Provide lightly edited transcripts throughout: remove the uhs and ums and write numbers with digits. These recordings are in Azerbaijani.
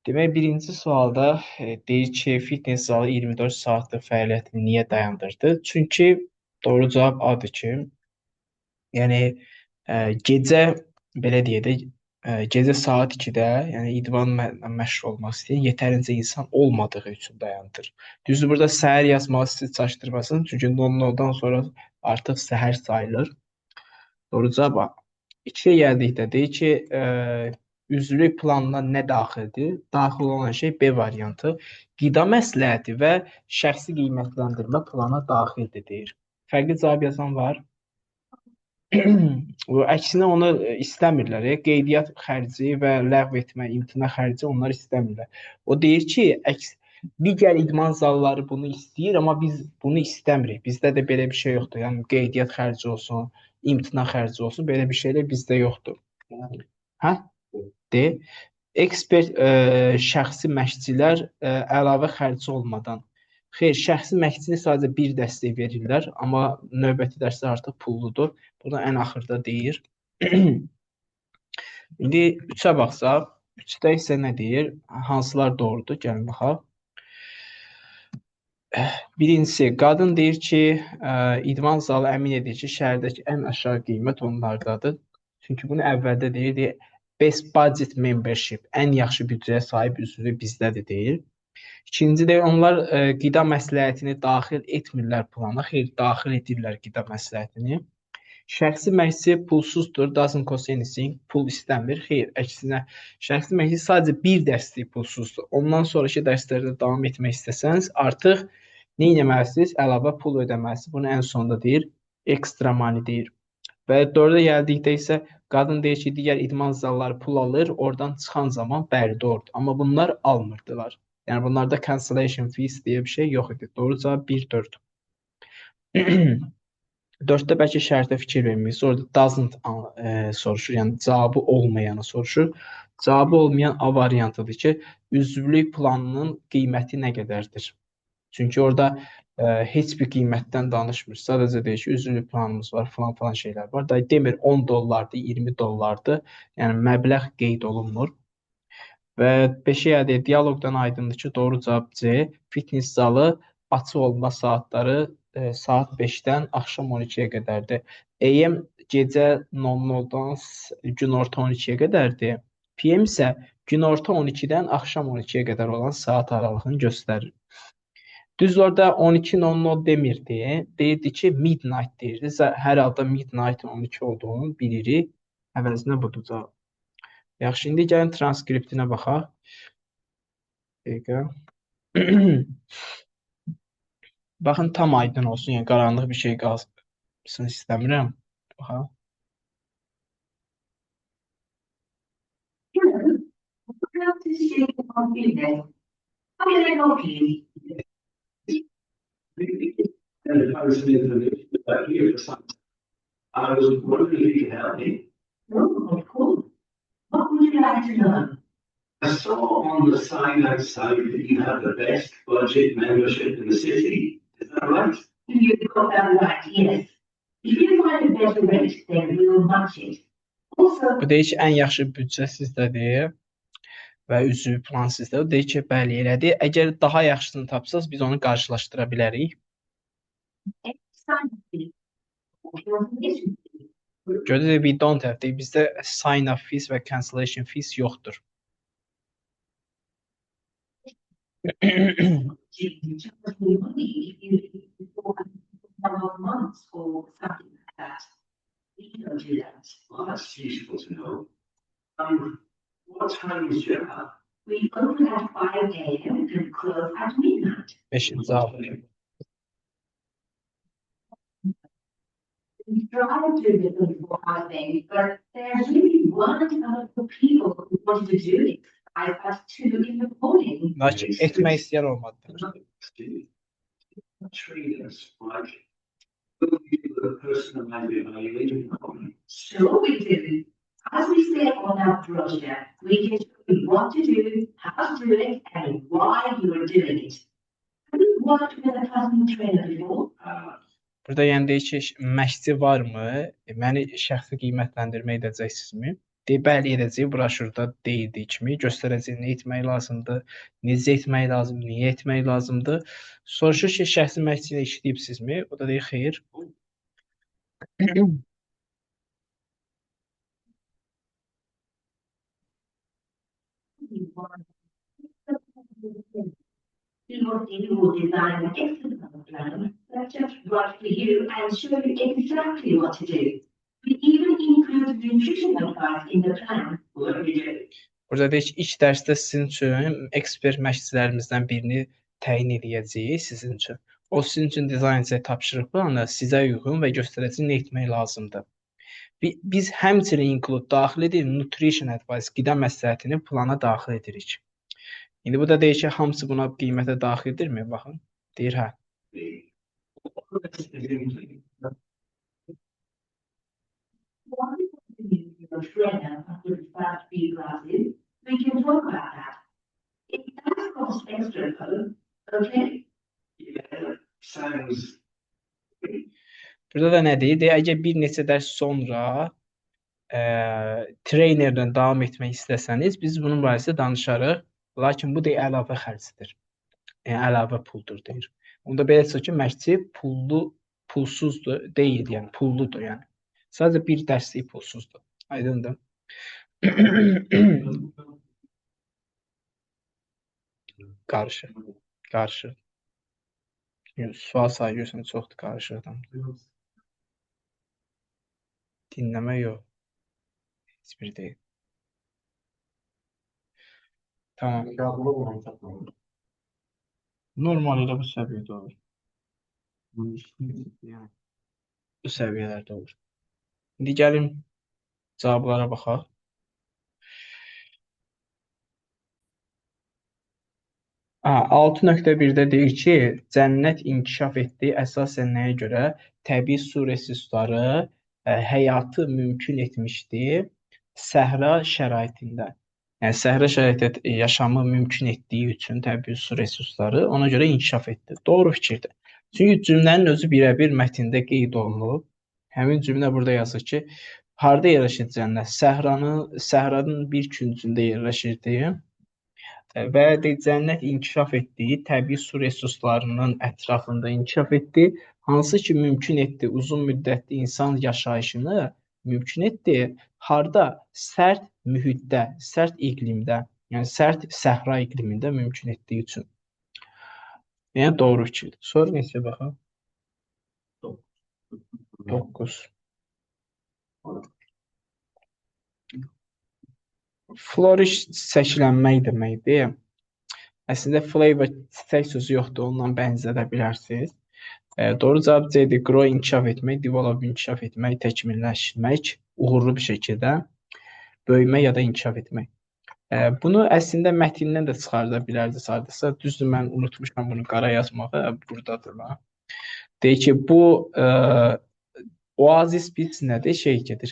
Demək, birinci sualda deyir ki, fitness zalı 24 saatlıq fəaliyyətini niyə dayandırdı? Çünki doğru cavab adır ki, yəni gecə belə deyək də, gecə saat 2-də, yəni idmanla məşğul olmaq istəyən yetərincə insan olmadığı üçün dayandır. Düzdür, burada səhər yazmağı sizi çaşdırmasın, çünki 00-dan sonra artıq səhər sayılır. Doğru cavab 2-yə gəldikdə deyir ki, üzvlük planına nə daxildir? Daxil olan şey B variantı. Qida məsləhəti və şəxsi qiymətləndirmə plana daxildir deyir. Fərqli cavab yazan var. Əksinə onu istəmirlər. Qeydiyyat xərci və ləğv etmə, imtina xərci onlar istəmirlər. O deyir ki, digər idman zalları bunu istəyir, amma biz bunu istəmirik. Bizdə də belə bir şey yoxdur. Yəni qeydiyyat xərci olsun, imtina xərci olsun, belə bir şeylər bizdə yoxdur. Hə? De. Ekspert şəxsi məşqçilər əlavə xərci olmadan. Xeyr, şəxsi məşqçiyə sadəcə bir dəstək verirlər, amma növbəti dərslər artıq pulludur. Bunu ən axırda deyir. İndi 3-ə baxsaq, 3-də isə nə deyir? Hansılar doğrudur? Gəlin baxaq. Birincisi, qadın deyir ki, idman zalı əmin edir ki, şəhərdəki ən aşağı qiymət onlardadır. Çünki bunu əvvəldə deyirdi, best budget membership, ən yaxşı büdcəyə sahib üzvlük bizdədir deyir. İkinci deyir, onlar qida məsləhətini daxil etmirlər plana. Xeyr, daxil edirlər qida məsləhətini. Şəxsi məşqçi pulsuzdur, doesn't cost anything, pul istəmir. Xeyr, əksinə, şəxsi məşqçi sadəcə bir dərslik pulsuzdur. Ondan sonraki dərslərdə davam etmək istəsəniz, artıq nə etməlisiniz? Əlavə pul ödəməlisiniz. Bunu ən sonda deyir, extra money deyir. Və 4-ə gəldikdə isə qadın deyir ki, digər idman zalları pul alır, oradan çıxan zaman bəri doğrudur. Amma bunlar almırdılar. Yəni bunlarda cancellation fees deyə bir şey yox idi. Doğru cavab 1-4. 4-də bəlkə şərtə fikir verməyiz. Orada doesn't soruşur, yəni cavabı olmayanı soruşur. Cavabı olmayan A variantıdır ki, üzvlük planının qiyməti nə qədərdir? Çünki orada heç bir qiymətdən danışmır. Sadəcə deyir ki, üzvlük planımız var, falan şeylər var. Da demir 10 dollardır, 20 dollardır. Yəni məbləğ qeyd olunmur. Və 5-ə yəni dialoqdan aydındır ki, doğru cavab C. Fitness zalı açıq olma saatları saat 5-dən axşam 12-yə qədərdir. AM gecə 00-dan günorta 12-yə qədərdir. PM isə günorta 12-dən axşam 12-yə qədər olan saat aralığını göstərir. Düz orada 12:00 demirdi. Deyirdi ki, midnight deyirdi. Hər halda midnight 12 olduğunu bilirik. Əvəzinə budur cavab. Yaxşı, indi gəlin transkriptinə baxaq. Dəqiqə. Baxın, tam aydın olsun, yəni qaranlıq bir şey qalsın istəmirəm. Baxaq. How to shake on feedback. How can I help you? And I was some information about here for some. I was wondering if you could help me. Oh, of course. What would you like to know? I saw on the sign outside that you have the best budget membership in the city. Is that right? You've got that right, yes. If you find a better rate, then we'll match it. Also, Bu deyir ki, ən yaxşı büdcə sizdədir və üzvlük plan sizdə. O deyir ki, bəli, elədir. Əgər daha yaxşısını tapsaz, biz onu qarşılaşdıra bilərik. sign up fee or cancellation fee. Gördüyünüz we don't have deyir. Bizdə sign up fees və cancellation fees yoxdur. You charge me money if you for a number of months or something like that. We don't do that. Well, that's useful to know. What time is your app? We open at 5 a.m. and close at midnight. 5-ci cavab. We try to do the 24-hour thing, but there really weren't enough people who wanted to do it. I had 2 in the morning. Lakin etmək istəyən olmadı. Traders, like, will you do a personalized evaluation of me? Sure we do. As we say on our brochure, we can show you what to do, how to do it, and why you are doing it. Have you worked with a personal trainer before? Burada yəni deyir ki, məşqçi varmı? Məni şəxsi qiymətləndirmə edəcəksizmi? Bəli edəcək broşurda deyildiyi kimi göstərəcək nə etmək lazımdır, necə etmək lazımdır, niyə etmək lazımdır. Soruşur ki, şəxsi məşqçi ilə işləyibsizmi? O da deyir, xeyr. He will design an exercise plan that's just right for you and show you exactly what to do. We even include nutrition advice in the plan. What we do. Burada deyir ki, ilk dərsdə sizin üçün ekspert məşqçilərimizdən birini təyin edəcəyik sizin üçün. O sizin üçün dizayn edəcək tapşırıq planı sizə uyğun və göstərəcək nə etmək lazımdır. Biz həmçinin include daxil edirik, nutrition advice, qida məsləhətini plana daxil edirik. İndi bu da deyir ki, hamısı buna qiymətə daxildirmi? Baxın, deyir hə. Your trainer after the first few classes, we can talk about that. It does cost extra though, okay? Yeah, sounds. Burada da nə deyir? Deyir, əgər bir neçə dərs sonra treynerdən davam etmək istəsəniz, biz bunun barəsində danışarıq. Lakin bu da əlavə xərcdir. Yəni əlavə puldur deyir. Onda belə çıxır ki, məşqçi pulsuzdur deyil, yəni pulludur yəni. Sadəcə bir dərslik pulsuzdur. Aydındır? Qarşı. Sual sayı görsən çoxdur qarşı adam. Dinləmə yox. Heç bir deyil. Tamam. Normal elə bu səviyyədə olur. Bu səviyyələrdə olur. İndi gəlin cavablara baxaq. 6.1-də deyir ki, cənnət inkişaf etdi əsasən nəyə görə? Təbii su resursları həyatı mümkün etmişdi səhra şəraitində. Yəni səhra şəraitində yaşamı mümkün etdiyi üçün təbii su resursları ona görə inkişaf etdi. Doğru fikirdir. Çünki cümlənin özü birəbir mətndə qeyd olunub. Həmin cümlə burada yazır ki, harda yerləşir cənnət? Səhranın bir küncündə yerləşirdi. Və cənnət inkişaf etdiyi təbii su resurslarının ətrafında inkişaf etdi. Hansı ki mümkün etdi uzun müddətli insan yaşayışını mümkün etdi. Harda? Sərt mühitdə, sərt iqlimdə, yəni sərt səhra iqlimində mümkün etdiyi üçün. Yəni doğru fikirdir. Sonra neçə baxaq? 9. Flourish çiçəklənmək deməkdir. Əslində flavor çiçək sözü yoxdur, onunla bənzədə bilərsiniz. Doğru cavab C-dir. Grow inkişaf etmək, develop inkişaf etmək, təkmilləşmək, uğurlu bir şəkildə böyümək ya da inkişaf etmək. Bunu əslində mətndən də çıxarda bilərdiniz hardasa. Düzdür, mən unutmuşam bunu qara yazmağı, buradadır. Deyir ki, bu oazis bits nədir? Şey gedir,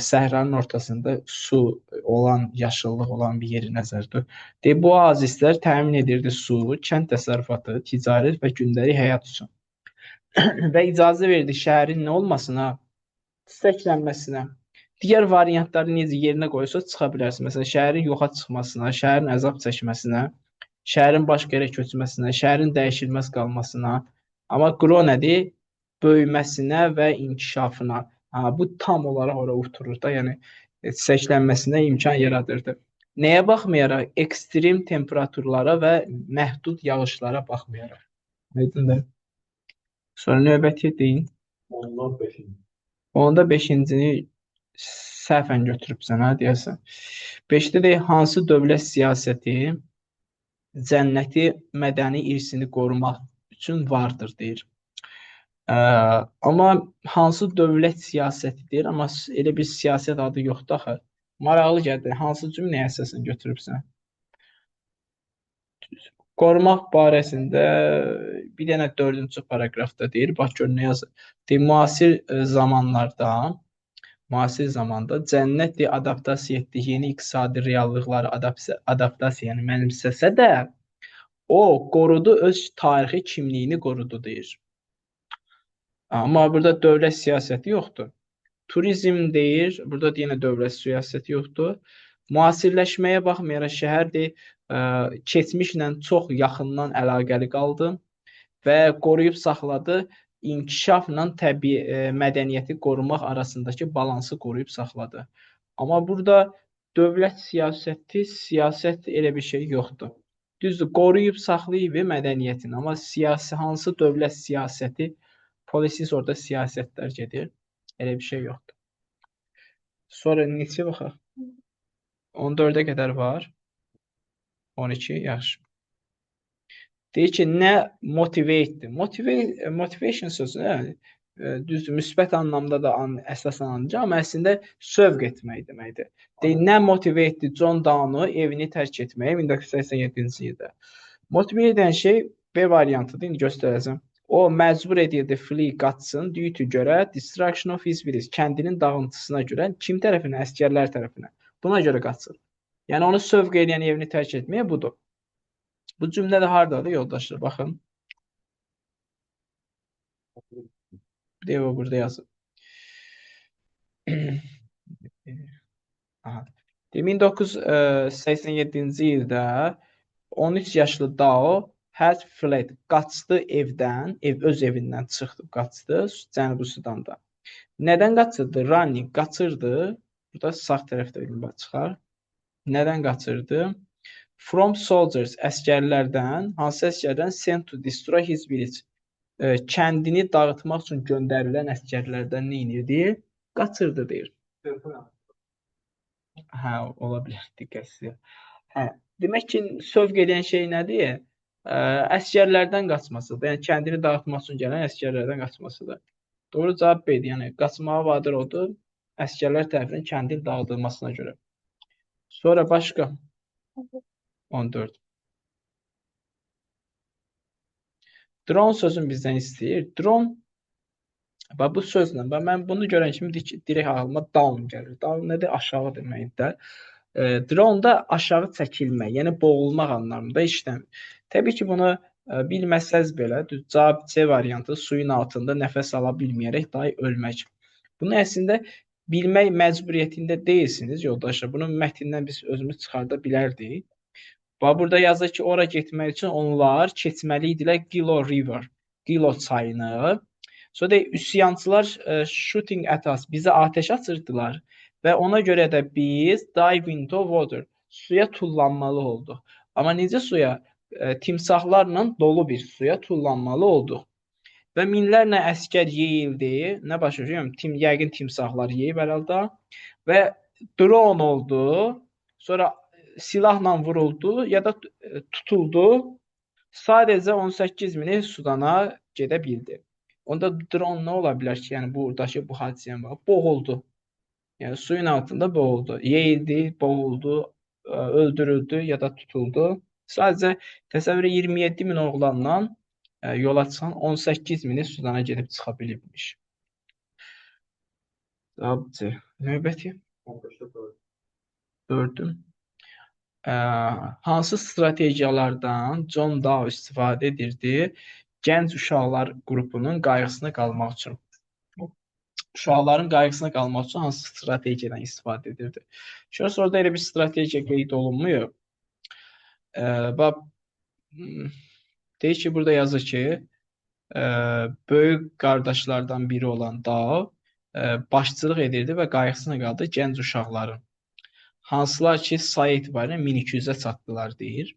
səhranın ortasında su olan, yaşıllıq olan bir yeri nəzərdə. Deyir, bu oazislər təmin edirdi su, kənd təsərrüfatı, ticarət və gündəlik həyat üçün. Və icazə verdi şəhərin nə olmasına, çiçəklənməsinə. Digər variantları necə yerinə qoyursa çıxa bilərsiniz. Məsələn, şəhərin yoxa çıxmasına, şəhərin əzab çəkməsinə, şəhərin başqa yerə köçməsinə, şəhərin dəyişilməz qalmasına. Amma grow nədir? Böyüməsinə və inkişafına. Bu tam olaraq ora oturur da, yəni çiçəklənməsinə imkan yaradırdı. Nəyə baxmayaraq? Ekstrem temperaturlara və məhdud yağışlara baxmayaraq. Aydındır? Sonra növbəti deyin. Onda 5-cini səhvən götürübsən, deyəsən. 5-də deyək, hansı dövlət siyasəti cənnəti mədəni irsini qorumaq üçün vardır, deyir. Amma hansı dövlət siyasəti deyir, amma elə bir siyasət adı yoxdur axı. Maraqlı gəldi. Hansı cümləyə əsasən götürübsən? Qorumaq barəsində bir dənə 4-cü paraqrafda deyir. Bax gör nə yazır. Deyir, müasir zamanda cənnət adaptasiya etdi, yeni iqtisadi reallıqları adaptasiyanı mənimsəsə də, o qorudu, öz tarixi kimliyini qorudu, deyir. Amma burada dövlət siyasəti yoxdur. Turizm deyir. Burada yenə dövlət siyasəti yoxdur. Müasirləşməyə baxmayaraq şəhər keçmişlə çox yaxından əlaqəli qaldı və qoruyub saxladı. İnkişafla təbii mədəniyyəti qorumaq arasındakı balansı qoruyub saxladı. Amma burada dövlət siyasəti, siyasət elə bir şey yoxdur. Düzdür, qoruyub saxlayıb mədəniyyətini, amma siyasi hansı dövlət siyasəti, policies orada siyasətlər gedir. Elə bir şey yoxdur. Sonra neçə baxaq? 14-ə qədər var. 12, yaxşı. Deyir ki, nə motivate-dir? Motivation sözü düzdür, müsbət anlamda da əsasən anlayacaq, amma əslində sövq etmək deməkdir. Deyir, nə motivate-dir John Downu evini tərk etməyə 1987-ci ildə? Motivate edən şey B variantıdır, indi göstərəcəm. O məcbur edirdi Flea qaçsın due to görə destruction of his village, kəndinin dağıntısına görə, kim tərəfinə? Əsgərlər tərəfinə. Buna görə qaçır. Yəni onu sövq edən evini tərk etməyə budur. Bu cümlə də hardadır yoldaşlar? Baxın. Bir o burada yazıb. 1987-ci ildə 13 yaşlı Dao had fled, qaçdı evdən, öz evindən çıxdı, qaçdı Cənubi Sudanda. Nədən qaçırdı? Running, qaçırdı. Burada sağ tərəfdə çıxar. Nədən qaçırdı? From soldiers, əsgərlərdən, hansı əsgərdən? Sent to destroy his village. Kəndini dağıtmaq üçün göndərilən əsgərlərdən nə edirdi? Qaçırdı deyir. Hə, ola bilər, diqqətsiz. Hə, demək ki, sövq edən şey nədir? Əsgərlərdən qaçmasıdır. Yəni kəndini dağıtmaq üçün gələn əsgərlərdən qaçmasıdır. Doğru cavab B-dir. Yəni qaçmağa vadir odur, əsgərlər tərəfindən kəndin dağıdılmasına görə. Sonra başqa 14. Drone sözünü bizdən istəyir. Drone, bu sözlə, mən bunu görən kimi direkt ağlıma down gəlir. Down nədir? Aşağı deməkdir. Drone da aşağı çəkilmək, yəni boğulmaq anlamında işləmir. Təbii ki, bunu bilməsəz belə, cavab C variantı suyun altında nəfəs ala bilməyərək dahi ölmək. Bunu əslində bilmək məcburiyyətində deyilsiniz, yoldaşlar. Bunu mətndən biz özümüz çıxarda bilərdik. Burada yazır ki, ora getmək üçün onlar keçməli idilər Gilo River, Gilo çayını. Sonra da üsyançılar shooting at us, bizə atəş açırdılar və ona görə də biz dive into water, suya tullanmalı olduq. Amma necə suya? Timsahlarla dolu bir suya tullanmalı olduq. Və minlərlə əskər yeyildi. Nə başa düşürəm? Yəqin timsahlar yeyib ələldə və drone oldu. Sonra silahla vuruldu ya da tutuldu. Sadəcə 18 mini Sudana gedə bildi. Onda drone nə ola bilər ki, yəni buradakı bu hadisəyə bax, boğuldu. Yəni suyun altında boğuldu. Yeyildi, boğuldu, öldürüldü ya da tutuldu. Sadəcə təsəvvür 27 min oğlanla yola çıxan 18 mini Sudana gedib çıxa bilibmiş. Növbəti 4-üm. Hansı strategiyalardan John Dow istifadə edirdi gənc uşaqlar qrupunun qayğısına qalmaq üçün? Uşaqların qayğısına qalmaq üçün hansı strategiyadan istifadə edirdi? Şurası orada elə bir strategiya qeyd olunmuyor. Deyir ki, burada yazır ki, böyük qardaşlardan biri olan Dow başçılıq edirdi və qayğısına qaldı gənc uşaqların. Hansılar ki, sayı etibarilə 1200-ə çatdılar deyir.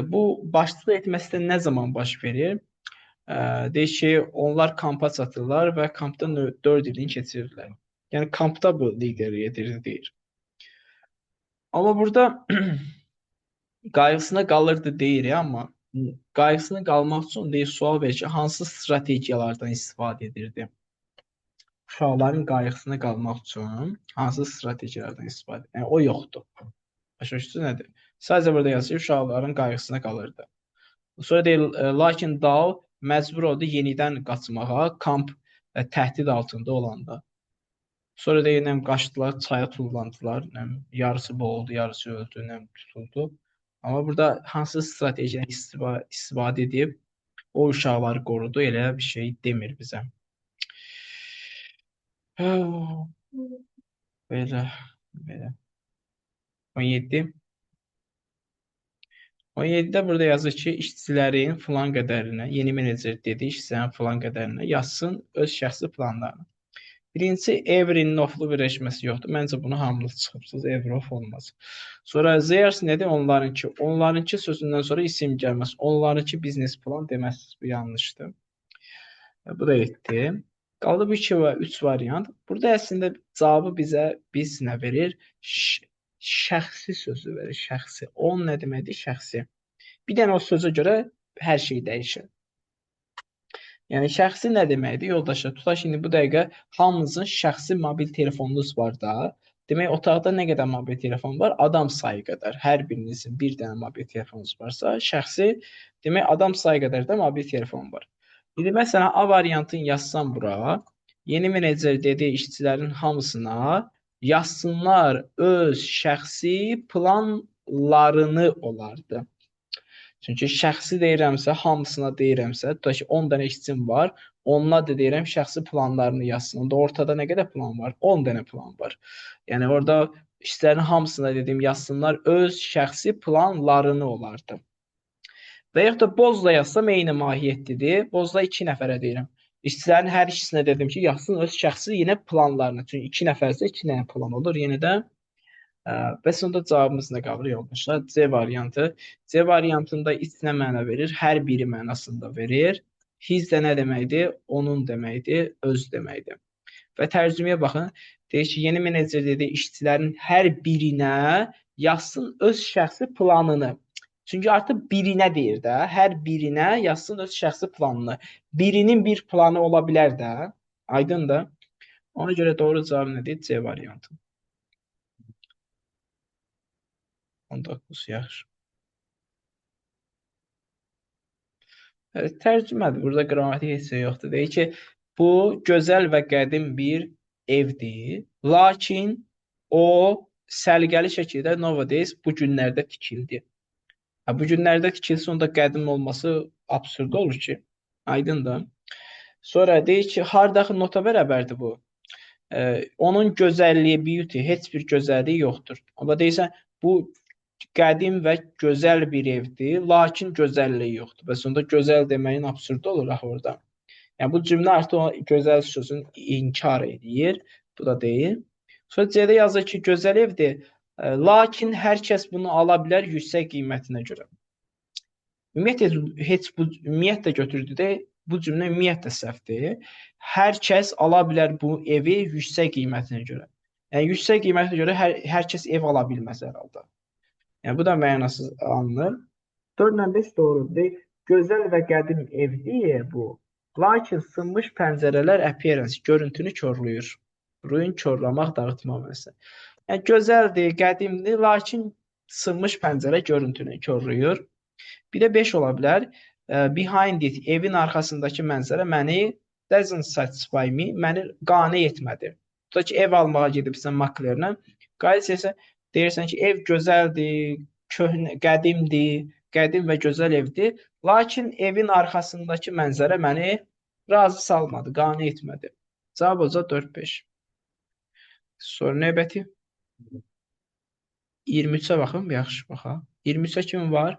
Bu başçılıq etməsi nə zaman baş verir? Deyir ki, onlar kampa çatırlar və kampda 4 ilini keçirirlər. Yəni kampda bu liderlik edirdi deyir. Amma burada qayğısına qalırdı deyir, amma qayğısına qalmaq üçün deyir, sual verir ki, hansı strategiyalardan istifadə edirdi? Uşaqların qayğısına qalmaq üçün hansı strategiyalardan istifadə edir? Yəni o yoxdur. Başa düşdünüz nədir? Sadəcə burada yazır, uşaqların qayğısına qalırdı. Sonra deyir, lakin Dow məcbur oldu yenidən qaçmağa, kamp təhdid altında olanda. Sonra deyir, qaçdılar, çaya tullandılar, yarısı boğuldu, yarısı öldü, tutuldu. Amma burada hansı stratejiyadan istifadə edib o uşaqları qorudu, elə bir şey demir bizə. Belə, belə. 17. 17-də burada yazır ki, işçilərin filan qədərinə, yeni menecer dedi, işçilərin filan qədərinə yazsın öz şəxsi planlarını. Birincisi, Everin noflu birləşməsi yoxdur. Məncə bunu hamınız çıxıbsınız, Evrof olmaz. Sonra Zeyers nədir? Onlarınki. Onlarınki sözündən sonra isim gəlməz. Onlarınki biznes plan deməzsiniz. Bu yanlışdır. Bu da etdi. Qaldı bu 2 və 3 variant. Burada əslində cavabı biz nə verir? Şəxsi sözü verir. Şəxsi. On nə deməkdir? Şəxsi. Bir dənə o sözə görə hər şey dəyişir. Yəni şəxsi nə deməkdir? Yoldaşlar, tutaq indi bu dəqiqə hamınızın şəxsi mobil telefonunuz var da. Demək otaqda nə qədər mobil telefon var? Adam sayı qədər. Hər birinizin bir dənə mobil telefonunuz varsa, şəxsi demək adam sayı qədər də mobil telefon var. İndi məsələn A variantını yazsam bura, yeni menecer dediyi işçilərin hamısına yazsınlar öz şəxsi planlarını olardı. Çünki şəxsi deyirəmsə, hamısına deyirəmsə, tutaq ki 10 dənə işçim var, onunla da deyirəm şəxsi planlarını yazsın. Onda ortada nə qədər plan var? 10 dənə plan var. Yəni orada işçilərin hamısına dediyim yazsınlar öz şəxsi planlarını olardı. Və yaxud da Bozla yazsam eyni mahiyyətlidir. Bozla 2 nəfərə deyirəm. İşçilərin hər ikisinə dedim ki, yazsın öz şəxsi yenə planlarını. Çünki 2 nəfərsə 2 dənə plan olur. Yenə də və sonda cavabımız nə qalır yoldaşlar? C variantı. C variantında iç nə məna verir? Hər biri mənasında verir. His də nə deməkdir? Onun deməkdir, öz deməkdir. Və tərcüməyə baxın. Deyir ki, yeni menecer dedi, işçilərin hər birinə yazsın öz şəxsi planını. Çünki artıq birinə deyir də, hər birinə yazsın öz şəxsi planını. Birinin bir planı ola bilər də, aydındır. Ona görə doğru cavab nədir? C variantı. 19 yaxşı. Tərcümədir. Burada qrammatik heç şey yoxdur. Deyir ki, bu gözəl və qədim bir evdir. Lakin o səliqəli şəkildə nowadays bu günlərdə tikildi. Bu günlərdə tikilsə onda qədim olması absurd olur ki. Aydındır. Sonra deyir ki, hardaxı nota bərabərdir bu? Onun gözəlliyi, beauty, heç bir gözəlliyi yoxdur. Amma deyirsən, bu qədim və gözəl bir evdir, lakin gözəlliyi yoxdur. Və sonda gözəl deməyin absurdu olur axı orada. Yəni bu cümlə artıq o gözəl sözün inkar edir. Bu da deyil. Sonra C-də yazır ki, gözəl evdir. Lakin hər kəs bunu ala bilər yüksək qiymətinə görə. Ümumiyyətlə götürdü də bu cümlə ümumiyyətlə səhvdir. Hər kəs ala bilər bu evi yüksək qiymətinə görə. Yəni yüksək qiymətinə görə hər kəs ev ala bilməz hər halda. Yəni bu da mənasız alınır. 4-lə 5 doğrudur. Gözəl və qədim evdir bu. Lakin sınmış pəncərələr appearance, görüntünü korlayır. Ruin korlamaq, dağıtmaq məsələn. Yəni gözəldir, qədimdir, lakin sınmış pəncərə görüntünü korlayır. Bir də 5 ola bilər. Behind it, evin arxasındakı mənzərə doesn't satisfy me, məni qane etmədi. Tutaq ki, ev almağa gedibsən maklerlə. Qayıtsa deyirsən ki, ev gözəldir, köhnə, qədim və gözəl evdir. Lakin evin arxasındakı mənzərə məni razı salmadı, qane etmədi. Cavab olacaq 4-5. Sonra növbəti 23-ə baxın, yaxşı baxaq. 23-ə kim var?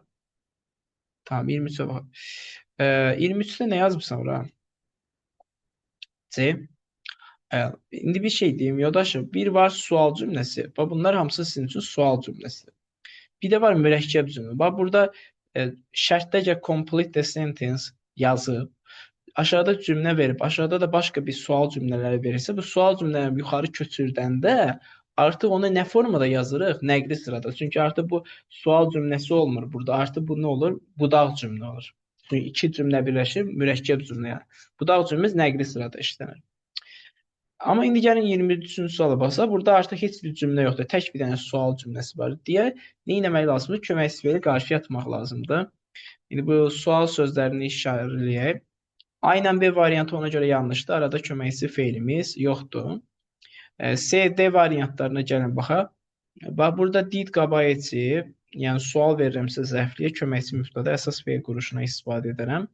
Tamam, 23-ə baxın. 23-də nə yazmışsan ora? C. İndi bir şey deyim, yoldaşım. Bir var sual cümləsi. Bunlar hamısı sizin üçün sual cümləsidir. Bir də var mürəkkəb cümlə. Bax, burada şərtdəcə complete the sentence yazıb, aşağıda cümlə verib, aşağıda da başqa bir sual cümlələri verirsə, bu sual cümlələri yuxarı köçürdəndə artıq onu nə formada yazırıq? Nəqli sırada. Çünki artıq bu sual cümləsi olmur burada. Artıq bu nə olur? Budaq cümlə olur. Çünki iki cümlə birləşir, mürəkkəb cümlə. Budaq cümləmiz nəqli sırada işlənir. Amma indi gəlin 23-cü suala baxsaq, burada artıq heç bir cümlə yoxdur. Tək bir dənə sual cümləsi var deyə nə etmək lazımdır? Köməksiz verib qarşıya atmaq lazımdır. İndi bu sual sözlərini işarələyək. A ilə B variantı ona görə yanlışdır. Arada köməksiz feilimiz yoxdur. C, D variantlarına gəlin baxaq. Bax, burada did qabayəci, yəni sual verirəmsə zərfliyə köməksiz mübtəda əsas feil quruşuna istifadə edərəm.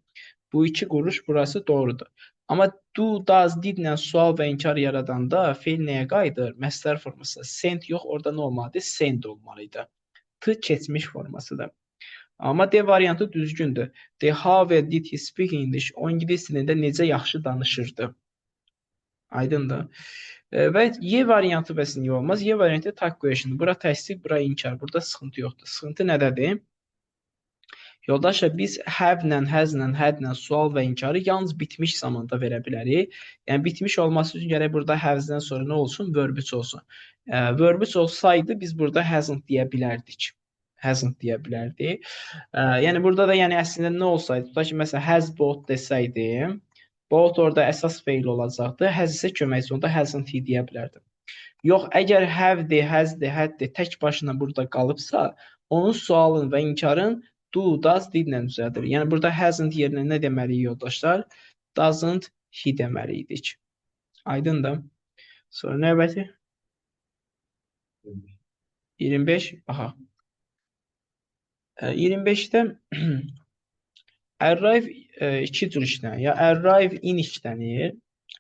Bu iki quruş burası doğrudur. Amma do, does, didlə sual və inkar yaradanda feil nəyə qayıdır? Məsdər forması. Sent yox, orada nə olmalıdır? Send olmalıydı. T keçmiş formasıdır. Amma D variantı düzgündür. The how well did he speak English? O ingilis dilində necə yaxşı danışırdı? Aydındır. Və Y variantı bəs niyə olmaz? Y variantı tag question. Bura təsdiq, bura inkar. Burada sıxıntı yoxdur. Sıxıntı nədədir? Yoldaşlar, biz have-lə, has-lə, had-lə sual və inkarı yalnız bitmiş zamanda verə bilərik. Yəni, bitmiş olması üçün gərək burada have-dən sonra nə olsun? Verb-üç olsun. Verb-üç olsaydı, biz burada hasn't deyə bilərdik. Hasn't deyə bilərdik. Yəni, burada da əslində nə olsaydı? Tutaq ki, məsələn, has bought desəydi, bought orada əsas feil olacaqdı. Has isə köməkçi, onda hasn't he deyə bilərdim. Yox, əgər have-de, has-de, had-de tək başına burada qalıbsa, onun sualın və inkarın do, does, didlə düzəldir. Yəni, burada hasn't yerinə nə deməliyik, yoldaşlar? Doesn't he deməliydik. Aydındır. Sonra növbəti. 25. Aha. 25-də arrive iki cür işlənir. Ya arrive in işlənir,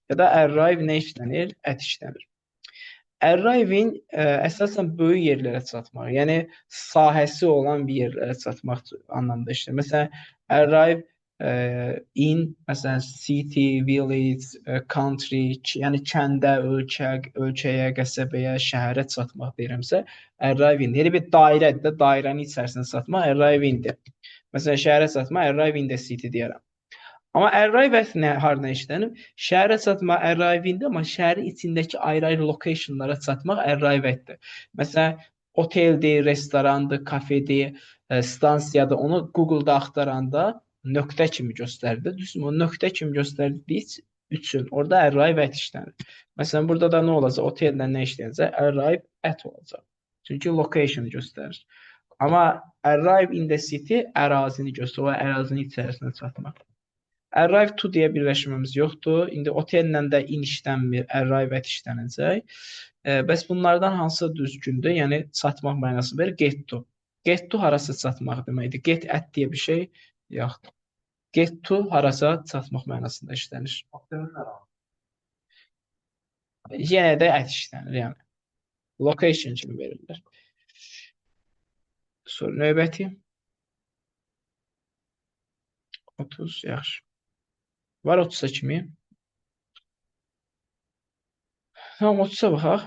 ya da arrive nə işlənir? At işlənir. Arrive-in əsasən böyük yerlərə çatmaq, yəni sahəsi olan bir yerlərə çatmaq anlamında işlənir. Məsələn, arrive in, məsələn, city, village, country, yəni kəndə, ölkəyə, qəsəbəyə, şəhərə çatmaq deyirəmsə, arrive in. Elə bir dairədir də, dairənin içərisində çatmaq arrive in-dir. Məsələn, şəhərə çatmaq arrive in the city deyərəm. Amma arrive at harına işlənib? Şəhərə çatmaq arrive in-dir, amma şəhərin içindəki ayrı-ayrı locationlara çatmaq arrive at-dir. Məsələn, oteldir, restorandır, kafedir, stansiyadır. Onu Google-da axtaranda nöqtə kimi göstərir. Düzdürmü? O nöqtə kimi göstərdiyi üçün orada arrive at işlənir. Məsələn, burada da nə olacaq? Otellə nə işləyəcək? Arrive at olacaq. Çünki location göstərir. Amma arrive in the city ərazini göstərir. O ərazinin içərisinə çatmaq. Arrive to deyə birləşməmiz yoxdur. İndi otellə də in işlənmir, arrive at işlənəcək. Bəs bunlardan hansı düzgündür? Yəni, çatmaq mənası verir. Get to. Get to harasa çatmaq deməkdir. Get at deyə bir şey yoxdur. Get to harasa çatmaq mənasında işlənir. Yenə də at işlənir, yəni. Location kimi verirlər. Sonra növbəti. 30, yaxşı. Var 30-a kimi. Tamam, 30-a baxaq.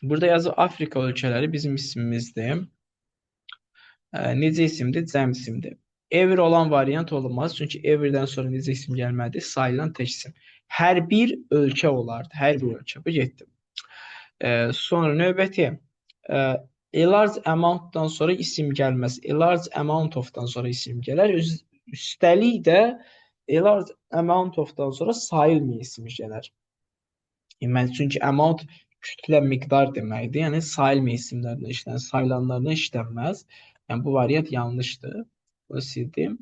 Burada yazı Afrika ölkələri bizim ismimizdir. Necə isimdir? Cəm isimdir. Ever olan variant olmaz. Çünki everdən sonra necə isim gəlməlidir? Sayılan tək isim. Hər bir ölkə olardı. Hər bir ölkə. Bu getdi. Sonra növbəti. A large amount-dan sonra isim gəlməz. A large amount of-dan sonra isim gələr. Üstəlik də a large amount of-dan sonra sayılmayan isim gələr. Çünki amount kütlə miqdar deməkdir. Yəni sayılmayan isimlərlə işlənir, sayılanlarla işlənməz. Yəni bu variant yanlışdır. Bunu sildim.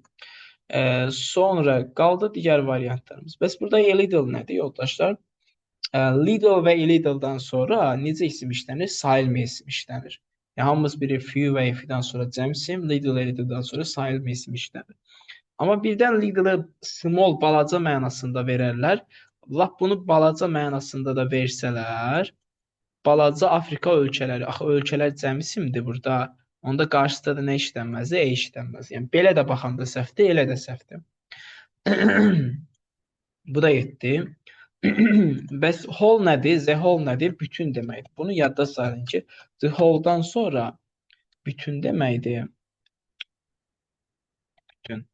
Sonra qaldı digər variantlarımız. Bəs burada a little nədir, yoldaşlar? Little və a little-dan sonra necə isim işlənir? Sayılmayan isim işlənir. Yəni hamımız bilir few və if-dən sonra cəm isim, little və little-dan sonra sayılmayan isim işlənir. Amma birdən little small, balaca mənasında verərlər. Lap bunu balaca mənasında da versələr, balaca Afrika ölkələri, axı ölkələr cəm isimdir burada. Onda qarşısında da nə işlənməzdir? E işlənməz. Yəni belə də baxanda səhvdir, elə də səhvdir. Bu da getdi. Bəs whole nədir? The whole nədir? Bütün deməkdir. Bunu yadda salın ki, the whole-dan sonra bütün deməkdir. Bütün.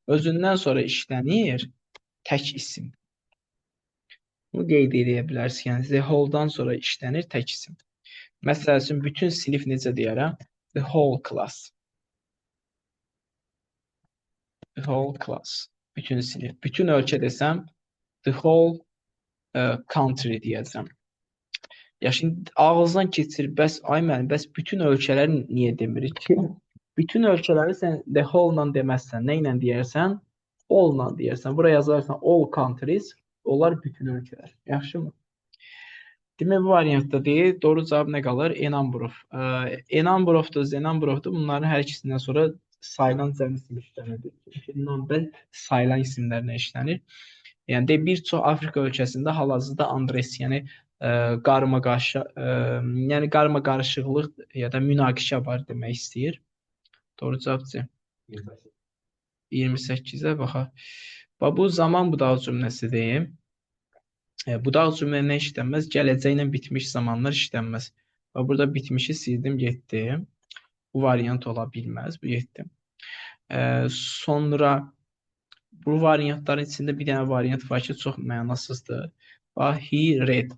Özündən sonra işlənir tək isim. Bunu qeyd edə bilərsiniz. Yəni, the whole-dan sonra işlənir tək isim. Məsəl üçün, bütün sinif necə deyərəm? The whole class. The whole class. Bütün sinif. Bütün ölkə desəm, the whole country deyəcəm. Ya, şimdi ağızdan keçir, bəs, ay mənim, bəs bütün ölkələri niyə demirik ki? Bütün ölkələri sən the whole-la deməzsən. Nə ilə deyərsən? All-la deyərsən. Buraya yazarsan all countries, onlar bütün ölkələr. Yaxşı mı? Demək, bu variantda deyil. Doğru cavab nə qalır? A number of. A number of-dur, Z number of-dur. Bunların hər ikisindən sonra sayılan cəm ismi işlənir. Çünki number sayılan isimlərlə işlənir. Yəni də bir çox Afrika ölkəsində hal-hazırda Andres, yəni qarışıqlıq ya da münaqişə var demək istəyir. Doğru cavab C. 28-ə baxaq. Və bu zaman budaq cümləsidir. Budaq cümlə nə işlənməz? Gələcəklə bitmiş zamanlar işlənməz. Və burada bitmişi sildim, getdi. Bu variant ola bilməz. Bu getdi. Sonra bu variantların içində bir dənə variant var ki, çox mənasızdır. Bax, he read.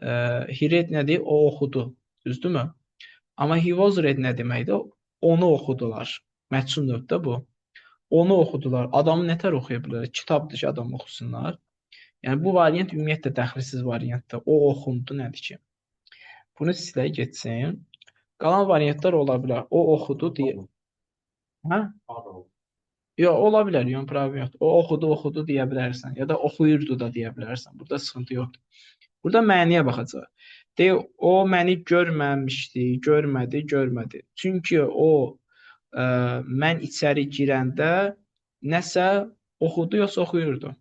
He read nədir? O oxudu. Düzdürmü? Amma he was read nə deməkdir? Onu oxudular. Məchul növdə bu. Onu oxudular. Adamı nətər oxuya bilər? Kitabdır ki, adam oxusunlar. Yəni bu variant ümumiyyətlə dəxilsiz variantdır. O oxundu nədir ki? Bunu sizlə geçsin. Qalan variantlar ola bilər. O oxudu deyə. Hə? Yox, ola bilər. Yəni problem yoxdur. O oxudu deyə bilərsən ya da oxuyurdu da deyə bilərsən. Burada sıxıntı yoxdur. Burada məniyə baxacaq. Deyə o məni görməmişdi, görmədi. Çünki o mən içəri girəndə nəsə oxudu yoxsa oxuyurdu.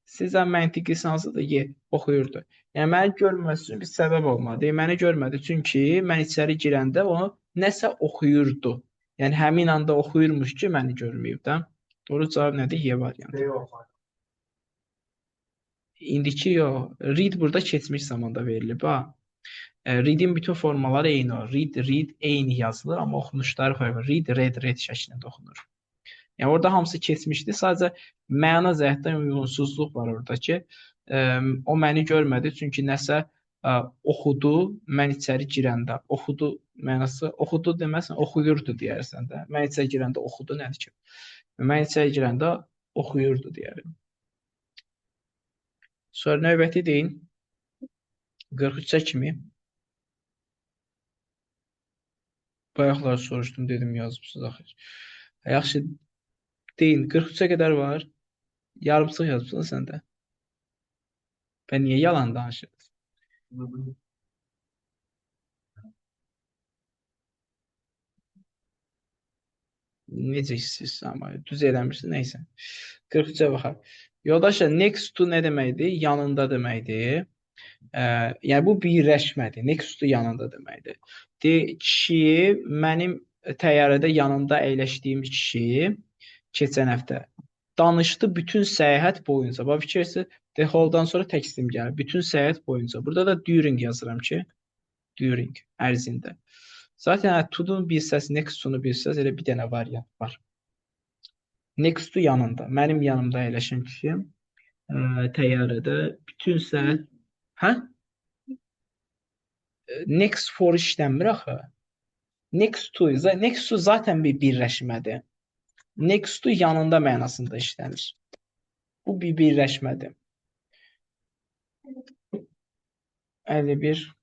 Sizə məntiqi hansıdır? Oxuyurdu. Yəni məni görməməsi üçün bir səbəb olmalı. Məni görmədi çünki mən içəri girəndə onu nəsə oxuyurdu. Yəni həmin anda oxuyurmuş ki, məni görməyib də. Doğru cavab nədir? Y variantı. İndiki yox. Read burada keçmiş zamanda verilib. Read'in bütün formaları eyni olur. Read eyni yazılır, amma oxunuşları fərqli. Read şəklində oxunur. Yəni orada hamısı keçmişdi. Sadəcə məna cəhətdən uyğunsuzluq var orada ki, o məni görmədi çünki nəsə oxudu mən içəri girəndə. Oxudu mənası, oxudu deməsən, oxuyurdu deyərsən də. Mən içəri girəndə oxudu nədir ki? Mən içəri girəndə oxuyurdu deyərim. Sonra növbəti deyin. 43-ə kimi. Bayaqlar soruşdum, dedim yazmışsınız axı. Yaxşı, deyin. 43-ə qədər var. Yarımçıq yazmışsın sən də. Ben niye yalan danışırsın? Necə istəyirsən, amma düz eləmirsən, neysə. 43-ə baxaq. Yoldaşlar, next to nə deməkdir? Yanında deməkdir. Yəni bu birləşmədir. Next to yanında deməkdir. Kişi, mənim təyyarədə yanında əyləşdiyim kişi keçən həftə danışdı bütün səyahət boyunca. Bax, fikirləşsə, the whole-dan sonra tekstim gəlir. Bütün səyahət boyunca. Burada da during yazıram ki, during ərzində. Zaten to-nun bir səs, next to-nu bir səs, elə bir dənə variant var. Next to yanında. Mənim yanımda əyləşən kişi təyyarədə bütün səyahət... Hə? Next for işlənmir axı. Next to zaten bir birləşmədir. Next to yanında mənasında işlənir. Bu bir birləşmədir. 51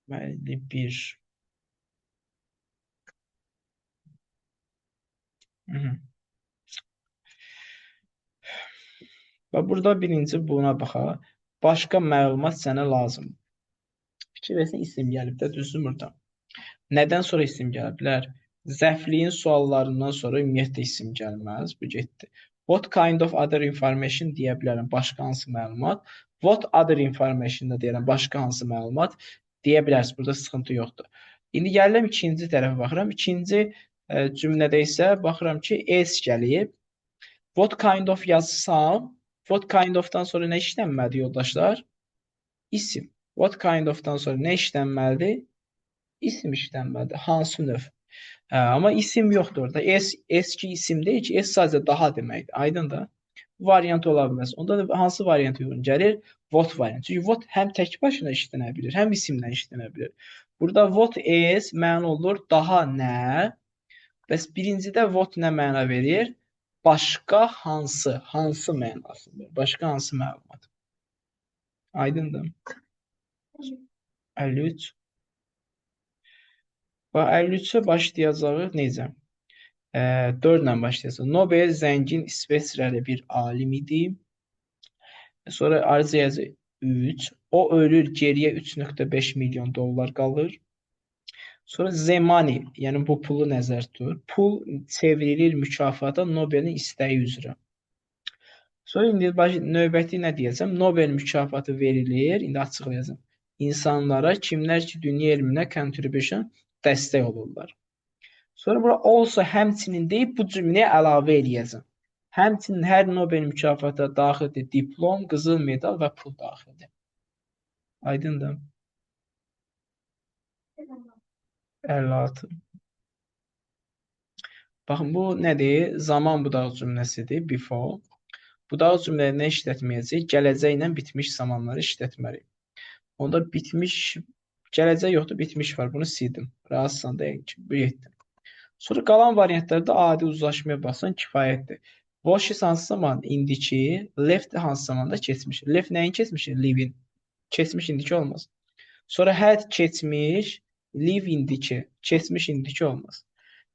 51 Və burada birinci buna baxaq. Başqa məlumat sənə lazım. Fikir versən, isim gəlib də, düzdür burada. Nədən sonra isim gələ bilər? Zəfliyin suallarından sonra ümumiyyətlə isim gəlməz. Bu getdi. What kind of other information deyə bilərəm. Başqa hansı məlumat? What other information da deyərəm. Başqa hansı məlumat deyə bilərsiniz. Burada sıxıntı yoxdur. İndi gəlirəm ikinci tərəfə baxıram. İkinci cümlədə isə baxıram ki, is gəlib. What kind of yazsam, what kind of-dan sonra nə işlənməlidir yoldaşlar? İsim. What kind of-dan sonra nə işlənməlidir? İsim işlənməlidir. Hansı növ? Amma isim yoxdur orada. Eski isim deyil ki, es sadəcə daha deməkdir. Aydın da. Variant ola bilməz. Onda da hansı variant uyğun gəlir? What variant. Çünki what həm tək başına işlənə bilir, həm isimlə işlənə bilir. Burada what is məna olur daha nə? Bəs birincidə what nə məna verir? Başqa hansı mənası verir? Başqa hansı məlumat? Aydındır. 53. Və 53-ə başlayacağıq necə? 4 ilə başlayacaq. Nobel zəngin İsveçrəli bir alim idi. Sonra arzulayacaq 3. O ölür, geriyə 3.5 milyon dollar qalır. Sonra the money, yəni bu pulu nəzərdə tutur. Pul çevrilir mükafata Nobelin istəyi üzrə. Sonra indi növbəti nə deyəcəm? Nobel mükafatı verilir. İndi açıqlayacağım. İnsanlara, kimlər ki, dünya elminə contribution dəstək olurlar. Sonra bura also həmçinin deyib bu cümləyə əlavə eləyəcəm. Həmçinin hər Nobel mükafata daxildir diplom, qızıl medal və pul daxildir. Aydındır? 56. Baxın, bu nədir? Zaman budağı cümləsidir. Before. Budaq cümlələri nə işlətməyəcək? Gələcəklə bitmiş zamanları işlətməliyik. Onda bitmiş, gələcək yoxdur, bitmiş var. Bunu sildim. Razısan deyək ki, bu yetdi. Sonra qalan variantlarda adi uzlaşmaya baxsan kifayətdir. Watches hansı zaman? İndiki. Left hansı zamanda? Keçmiş. Left nəyin keçmişi? Live-in. Keçmiş indiki olmaz. Sonra had keçmiş, live indiki. Keçmiş indiki olmaz.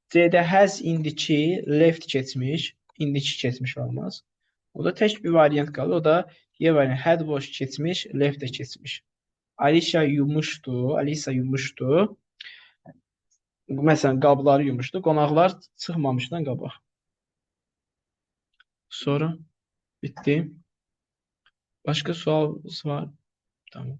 C-də has indiki, left keçmiş, indiki keçmiş olmaz. O da tək bir variant qalır. O da Y variantı. Had wash keçmiş, left də keçmiş. Alicia yumuşdu. Alisa yumuşdu. Məsələn, qabları yumuşdu. Qonaqlar çıxmamışdan qabaq. Sonra bitti. Başqa sual var? Tamam.